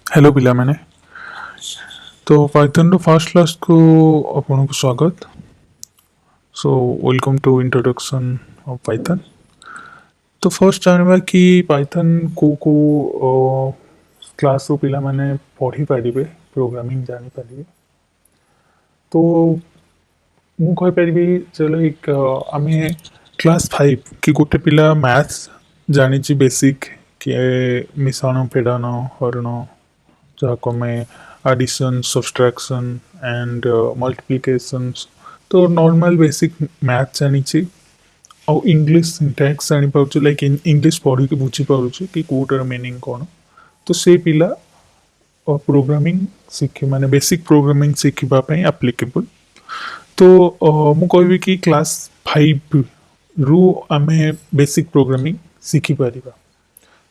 Hello पिला मैंने तो पाइथन रो फर्स्ट क्लास को आपन को स्वागत। So welcome to introduction of Python. तो फर्स्ट जानवा कि पाइथन को क्लास रो पिला माने पढ़ी पारिबे, प्रोग्रामिंग जानि पारिबे। तो मु कहि परिबी चलो एक आमे क्लास 5 कि गोटे पिला मैथ्स जानि छि बेसिक कि मिश्रण फेडन हरण जाको में addition subtraction and multiplications तो नॉर्मल बेसिक मैथ जानी और इंग्लिश सिंटैक्स जानी पाउछु लाइक इंग्लिश पढ़ी के बुझी पाउछु कि कोटर मीनिंग कोन। तो से पिला प्रोग्रामिंग शिखि माने बेसिक प्रोग्रामिंग शिखिबा पई एप्लीकेबल। तो मु कहबी कि क्लास 5 रु आमे बेसिक प्रोग्रामिंग शिखि पारिबा।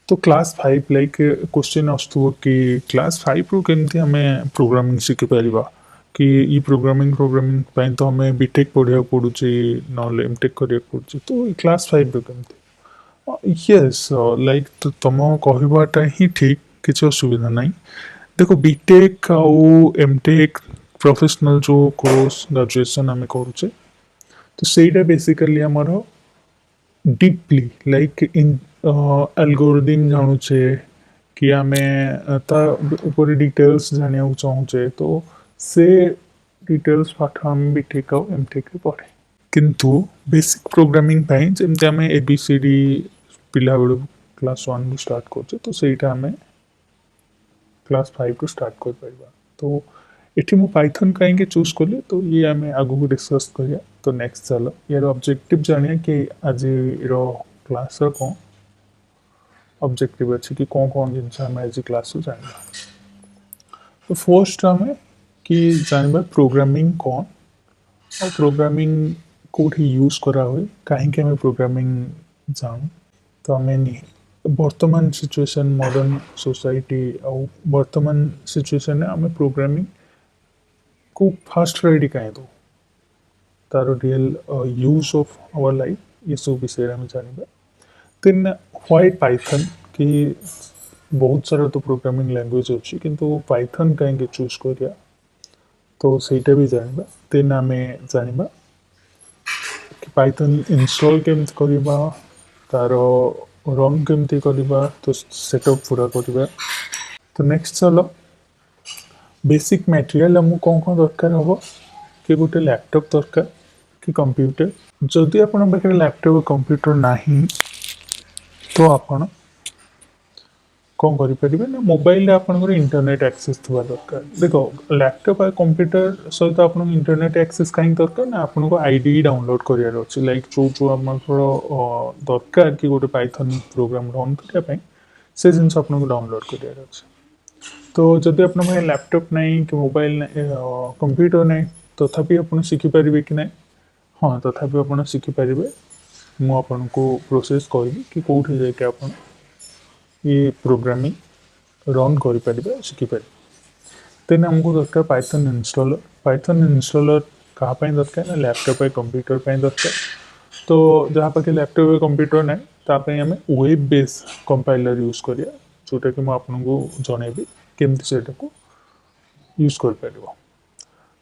तो क्लास 5 लाइक क्वेश्चन आसुव कि क्लास 5 रु केमती हमें प्रोग्रामिंग शिखि पारिबा कि ई प्रोग्रामिंग प्रोग्रामिंग पई तो हमें बीटेक पढ़िया पड़ुची नले एमटेक करिया पड़ुची। तो ई क्लास 5 रु केमती यस लाइक तो तुम कहबाटा ही ठीक, किसी असुविधा नहीं। देखो बीटेक आउ एमटेक प्रोफेशनल जो कोर्स ग्रेजुएशन आम करुचे तो ସେଇଟା बेसिकली ଆମର डीपली लाइक इन एल्गोरिदम जानुचे कि आमे ता ऊपर डिटेल्स जानिया चाहूचे तो से डिटेल्स पाठ हम बीटेक आउ एमटेक रे पढ़े। किंतु बेसिक प्रोग्रामिंग पाई जेमते आमे एबीसीडी पिला बेलु क्लास 1 रु स्टार्ट करछे तो सेटा आमे क्लास 5 रु स्टार्ट कर परिबा। तो एठी मु पाइथन काहे चूज कले तो ये आमे आगु को डिस्कस करिया। तो नेक्स्ट चलो यार ऑब्जेक्टिव जानिया कि आज रो क्लास रो कोन ऑब्जेक्टिव अछि कि कोन कोन जिनस हम आज क्लास रो जानिबा। तो फर्स्ट हमें कि जानबा प्रोग्रामिंग कोन और प्रोग्रामिंग कोठी यूज करा हुए काहे के हमें प्रोग्रामिंग जान। तो हमें वर्तमान सिचुएशन मॉडर्न सोसाइटी और वर्तमान सिचुएशन में हमें प्रोग्रामिंग को फास्ट रेडी कहीं दो तार real use of our life ये सब विषय में जानिबा। देन व्हाई पाइथन कि बहुत सारा तो प्रोग्रामिंग लैंग्वेज अच्छी किंतु पाइथन कहीं चूज करिया तो ସେଇଟା भी जानिबा। देन आमे जानिबा कि पाइथन इंस्टॉल केमति करिबा तार रन केमति करिबा तो सेटअप पूरा करिबा। तो नेक्स्ट चलो बेसिक मटेरियल हमको कौन कौन दरकार हम कि गोटे लैपटॉप दरकार कि कंप्यूटर। जदि आपण पाखे लैपटॉप कंप्यूटर नहीं तो आपण कौन करें ना मोबाइल आपंकर इंटरनेट एक्सेस थोड़ा दरकार। देखो लैपटॉप और कंप्यूटर सहित आप इंटरनेट एक्सेस कहीं दरकार ना आपको आईडी डाउनलोड करार अच्छे लाइक जो जो आम दरकार कि गोटे पाइथन प्रोग्राम रन करने से जिन आपको डाउनलोड करार अच्छे। तो जदि आप लैपटॉप नहीं कि मोबाइल कंप्यूटर नहीं तथापि आप शिखिपारे कि ना हाँ तथापि आप शिखिपारे। मुझको प्रोसेस करी कि कौटी जाके आप ये प्रोग्रामिंग रन करें शिखिपारे। देन हमको दरकार पाइथन इंस्टॉलर कहाँ दरकार ना लैपटॉप है कंप्यूटर पे दरकार। तो जहाँ पाखे लैपटॉप कंप्यूटर ना तापाई आम वेब बेस कंपाइलर यूज करिया जोटा कि मुझे जनइबी केमती से यूज कर।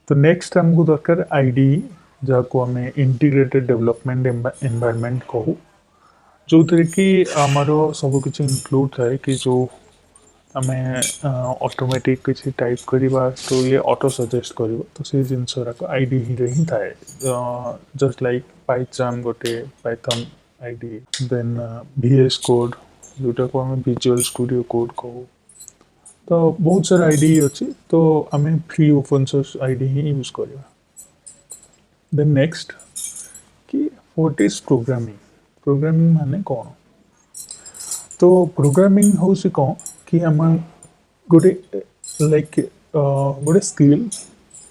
तो नेक्स्ट हमको दरकार आईडी जहाँ को आम इंटीग्रेटेड डेवलपमेंट एनवायरनमेंट कहू जो थे कि आमर सब किसी इंक्लूड थाए कि जो आम ऑटोमेटिक किसी टाइप करवा तो ये ऑटो सजेस्ट कर तो से जिनस आईडी ही थाए जस्ट लाइक पाइथन गोटे Python IDE then VS code जोटा को आम विजुअल स्टूडियो कोड कहू। तो बहुत सारा आईडी अच्छी तो आम फ्री ओपन सोर्स आईडी ही यूज करवा। देन नेक्स्ट कि व्हाट इज प्रोग्रामिंग प्रोग्रामिंग माने कौन। तो प्रोग्रामिंग हूँ कौन कि आम गोटे लाइक गोटे स्किल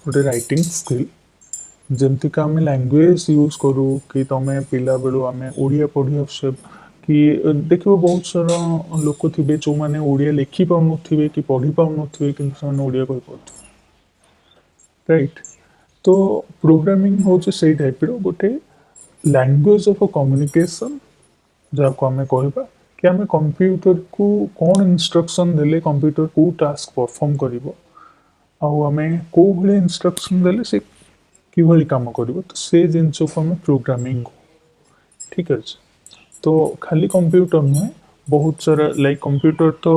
गोटे राइटिंग स्किल जमती का आम लैंग्वेज यूज करूँ कि तुम पिला बेलू आम ओडिया पढ़ी आस कि देखो बहुत सारा लोक थे जो मैंने ओडिया लिखि पाऊन कि पढ़ी पाऊन कि ओडिया कही पारे राइट। तो प्रोग्रामिंग हूँ से टाइप गोटे लैंग्वेज ऑफ कम्युनिकेशन जहाँ को आम कहवा कि आम कंप्यूटर को कौन इंस्ट्रक्शन देले कंप्यूटर को टास्क परफॉर्म करिवो आउ आमे को भले इंस्ट्रक्शन देले से किभଳି काम करिवो तो से जिनस को आम प्रोग्रामिंग ठीक अछि तो खाली कंप्यूटर नुहे बहुत सारा लाइक कंप्यूटर तो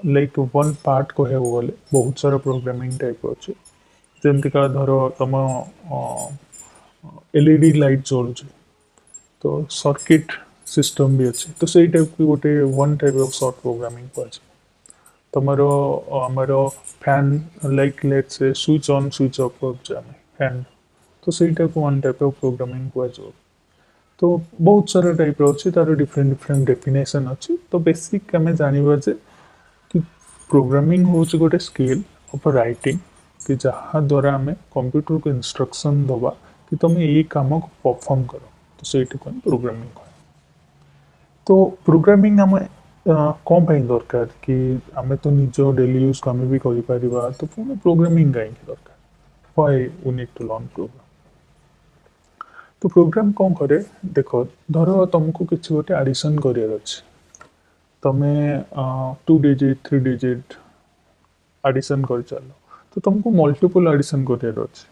लाइक वन पार्ट कहे गले बहुत सारा प्रोग्रामिंग टाइप अछि जेमति का धरो तम एलईडी लाइट जलुचे तो सर्किट सिस्टम भी अच्छे तो सही टाइप की गोटे one type of short programming को अच्छे तुम्हारो हमारो फैन लाइक लेट से स्विच ऑन स्विच ऑफ कर जामे फैन तो सही type one type of programming को अच्छे तो बहुत सारा टाइप रो अच्छे तारो डिफरेंट डिफरेंट डेफिनेशन अच्छे तो बेसिक हमें जानिबा जे कि प्रोग्रामिंग होची गोटे स्किल ऑफ राइटिंग कि जहाँ द्वारा हमें कंप्यूटर को इंस्ट्रक्शन दबा कि तुम ये काम को परफॉर्म करो तो ସେଇଠି ପାଇଁ ପ୍ରୋଗ୍ରାମିଂ କହ तो प्रोग्रामिंग आम कौन पाई दरकार कि आम तो निज डेली यूज को आम भी कर तो पुणी प्रोग्रामिंग कहीं दरकार why we need to learn program तो प्रोग्राम कौन करे देख धर तुमको किसी गोटे आडिशन करार अच्छे तुम 2 डिजिट 3 डिजिट आडिशन कर चल तो तुमको मल्टीपल आडिशन करार अच्छे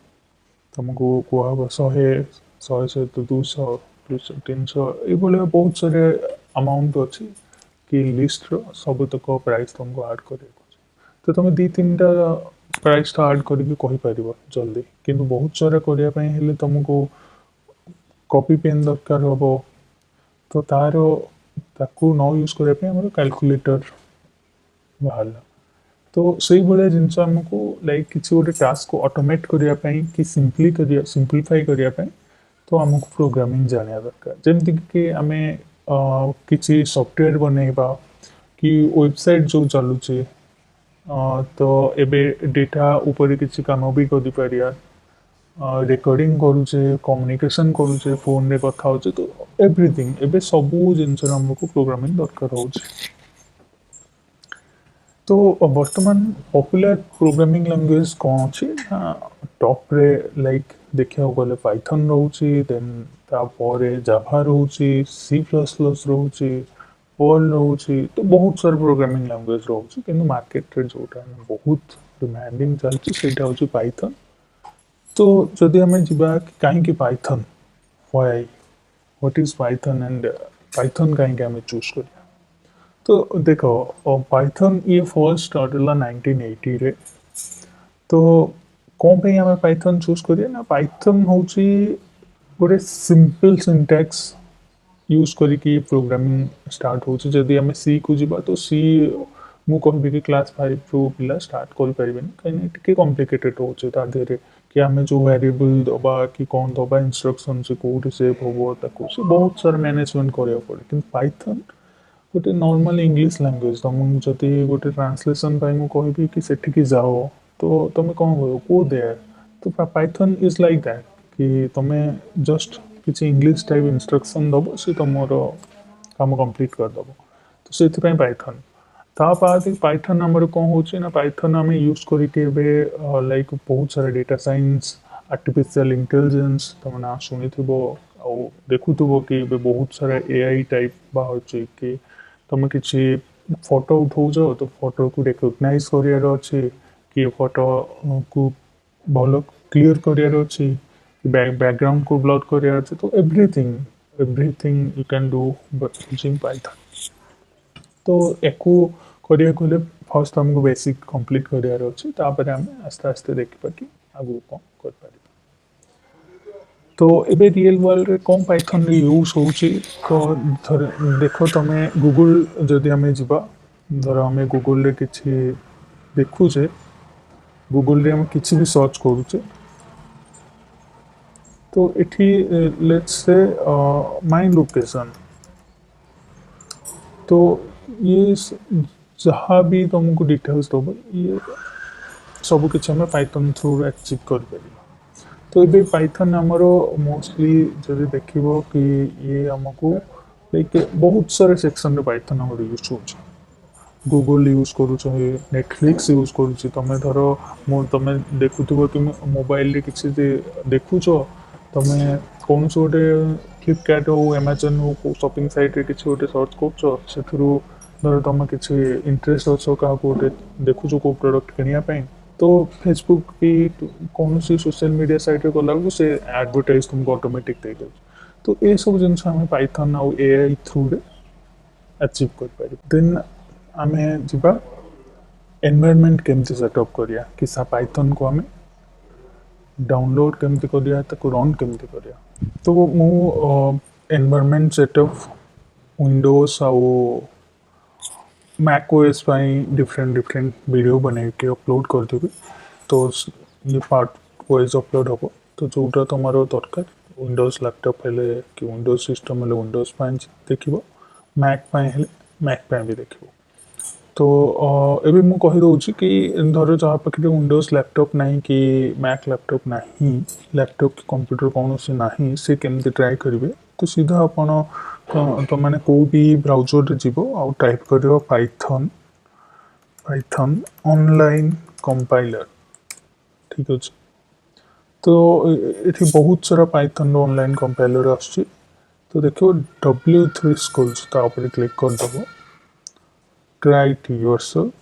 तुमको कहब 100 सहित 200 200 300 ये बहुत सारे अमाउंट अच्छी कि लिस्ट सबतक प्राइस तुमको आड कर तो तुम दी तीन टा प्राइस तो आड करके कहीपर जल्दी किंतु बहुत सारा करने तुमको कॉपी पेन दरकार हम तो तार ताकू न यूज करने कैलकुलेटर बाहर तो से भाया जिनस आमको लाइक किसी गोटे टास्क को ऑटोमेट करने कि सिंप्लीफाई करने तो आमको प्रोग्रामिंग जाना दरकार जमती कि आम किसी सॉफ्टवेयर बनैबा कि वेबसाइट जो चलुचे तो एबे डेटा ऊपर किसी काम भी कर रेकर्डिंग करुचे कम्युनिकेशन करुचे फोन रे कथा होचे तो एवरीथिंग एबे सबू जिनस आमको प्रोग्रामिंग दरकार होचे तो वर्तमान पॉपुलर प्रोग्रामिंग लैंग्वेज कौन अच्छी टॉप रे लाइक देखा गले पाइथन रोचे देन तापर जाभा रोचे सी प्लस प्लस रोचे पर्ल रोचे तो बहुत सारा प्रोग्रामिंग लैंग्वेज रोचे कि मार्केट रे जोटा बहुत डिमांडिंग चलती सेटा होची पाइथन तो जदि आम जा कहीं Python why what is Python and Python कहीं आम चूज कर तो देखो पाइथन ये फर्स्ट स्टार्ट है 1980 रे तो कौन पे आम पाइथन चूज करिए ना पाइथन हूँ गोटे सिंपल सिंटैक्स यूज करिकी प्रोग्रामिंग स्टार्ट हो जदि आम सी को जीवा तो सी मु कहबी कि क्लास 5 रू पिला स्टार्ट कर परिबेनी कहीं टिके कॉम्प्लिकेटेड होचे ता देरे कि आम जो वेरिएबल दबा कि कौन दबा इंस्ट्रक्शन से कोड सेव होबो ताको से बहुत सारा मैनेजमेंट करिया पड़े किंतु पाइथन गोटे नॉर्मल इंग्लिश लैंग्वेज तुम जदि गोटे ट्रांसलेशन कहबी कि सेठिकी जाओ तो तुम कौन कह को दे तो पाइथन इज लाइक दैट कि तुम्हें जस्ट किसी इंग्लिश टाइप इंस्ट्रक्शन दब से तुम काम कंप्लीट करदेव तो से पाइथन ता बाद पाइथन आमर कौन हो पाइथन आम यूज करके लाइक बहुत सारा डेटा साइंस आर्टिफिशियल इंटेलिजेंस तुम ना शुणी देखुव कि बहुत सारा एआई टाइप बाहर कि तुम किसी फोटो उठाऊच तो फोटो को रिकग्नाइज करार अच्छे कि फोटो को भल क्लीयर करार अच्छे बैकग्राउंड को ब्लर करार अच्छे तो everything you can do using Python तो एको करिया फर्स्ट हमको बेसिक कंप्लीट करार अच्छे तापर आम आस्ते आस्ते देखा कि आगू कौन कर तो एबे रियल वर्ल्ड रे कौन पाइथन रे यूज होची तो देख तुम गूगल जदि आम जीवा धर आम गूगल रे किछि देखुचे गूगल रे हम किछि भी सर्च करूचे तो एठी लेट्स से माय लोकेशन तो ये जहाँ भी तुमको डिटेल्स दब ये सब किछि हमें पाइथन थ्रू अचीव कर पारिबा तो ये पाइथन आमर मोस्टली जब देखो कि ये आमको लाइक बहुत सारे सेक्शन रे पाइथन आमर यूज हो गूगल यूज करुच नेटफ्लिक्स यूज करुच्ची तुम धर तुम देखुव कि मोबाइल रे किसी देखुच तुम कौन से गोटे फ्लिपकार्ट हो अमेजन हो को शॉपिंग साइट रे किसी गोटे सर्च कर से धर तुम किसी इंटरेस्ट अच्छो क्या गोटे देखुच को प्रोडक्ट किनापी तो फेसबुक की कौन सी सोशल मीडिया साइट रे गला से एडवर्टाइज तुमको ऑटोमेटिक दे दे तो ये सब जिनस आम पाइथन आउ एआई थ्रू रे अचीव कर देन आम जा एनवायरनमेंट केमती सेटअप करिया कि पाइथन को आम डाउनलोड केमती करिया ताको रन केमती करिया तो मु एनवायरनमेंट सेटअप विंडोज आउ Mac OS different different video बना के अपलोड करदेवी तो ये पार्ट वाइज अपलोड हम तो जोटा तुम दरकार विंडोज लैपटॉप हेले कि विंडोज सिस्टम हेले विंडोज देख मैक मैक भी देख तो एबे मु कहि दउछि कि धर जहाँ पाखे विंडोज लैपटॉप नहीं कि मैक लैपटॉप नहीं लैपटॉप कि कंप्यूटर कौन से नहीं से केमती ट्राई करेंगे तो सीधा आपण तो मैंने को भी ब्राउजर रे जीवो आ टाइप करियो पाइथन पाइथन ऑनलाइन कंपाइलर ठीक अछि तो ये बहुत सारा पाइथन ऑनलाइन कंपाइलर आछी तो देखो W3 स्कूल्स ता ऊपर क्लिक कर दबो ट्राई इट योरसेल्फ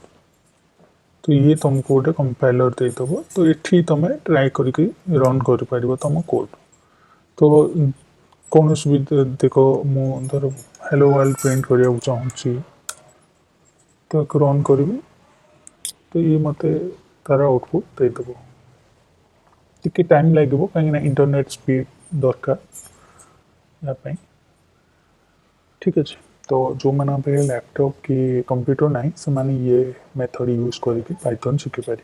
तो ये तुमको गोटे कंपाइलर देदेव तो ये तुम ट्राए करके रन कर तुम कोड तो कौन भी देख मु धर हेलो वर्ल्ड प्रिंट करने चाहूँगी तो रन करी तो ये मत तार आउटपुट देदेव टी टाइम लगे कहीं इंटरनेट स्पीड दरकार यापाई ठीक अच्छे तो जो मैंने पे लैपटॉप कि कंप्यूटर ना से माने ये मेथड यूज करके पाइथन शिखिपारे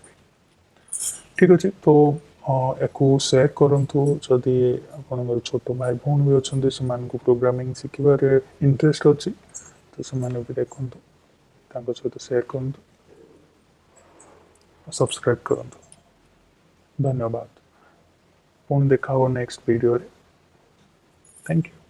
ठीक अच्छे तो या सेयार करूँ जदि आप छोट भाई भौण भी अच्छा से प्रोग्रामिंग शिखार इंटरेस्ट अच्छी तो से देखूँ सहित सेयार करूँ सब्सक्राइब करूँ धन्यवाद पुणी देखा नेक्स्ट वीडियो थैंक यू